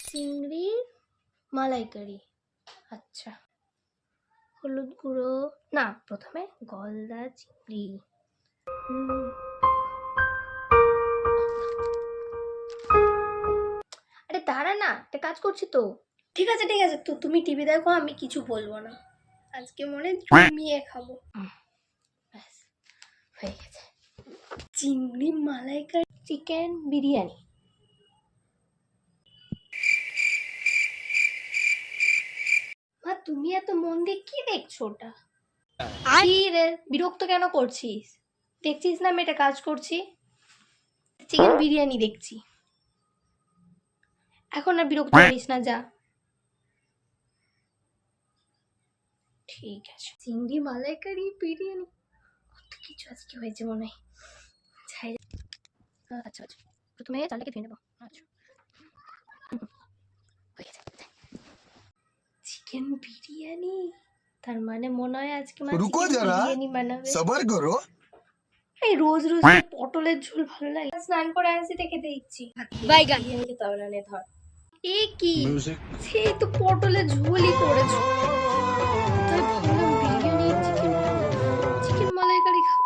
চিংড়ির মালাইকারি। আচ্ছা, হলুদ গুঁড়ো না, প্রথমে গলদা চিংড়ি। আরে দাঁড়া না, একটা কাজ করছি তো। ঠিক আছে তো তুমি টিভি দেখো, আমি কিছু বলবো না। আজকে মনে জমিয়ে খাবো। ব্যাস হয়ে গেছে। চিংড়ি মালাইকারি, চিকেন বিরিয়ানি। মা তুমি এত মন দিয়ে কি দেখছো? ওটা কি রে, বিরক্ত কেন করছিস? দেখছিস না আমি এটা কাজ করছি। চিকেন বিরিয়ানি দেখছি। এখন আর বিরক্ত করিস না, যা। ঠিক আছে, চিংড়ি মালাইকারি বিরিয়ানি, কত কিছু আজকে হয়েছে মনে হয়। আচ্ছা আচ্ছা, প্রথমে চালটাকে ধুয়ে নেবো। আচ্ছা, হয়ে গেছে। চিকেন বিরিয়ানি, তার মানে মনে হয় আজকে মা চিকেন বিরিয়ানি বানাবে। সবার করো। এই রোজ রোজ পটলের ঝোল ভালো লাগে। স্নান করে আসি, খেতে ইচ্ছি। বাইগান বিরিয়ানি খেতে হবে না, নে ধর। এ কি, সেই তো পটলের ঝোলই করেছো। তাই ভালো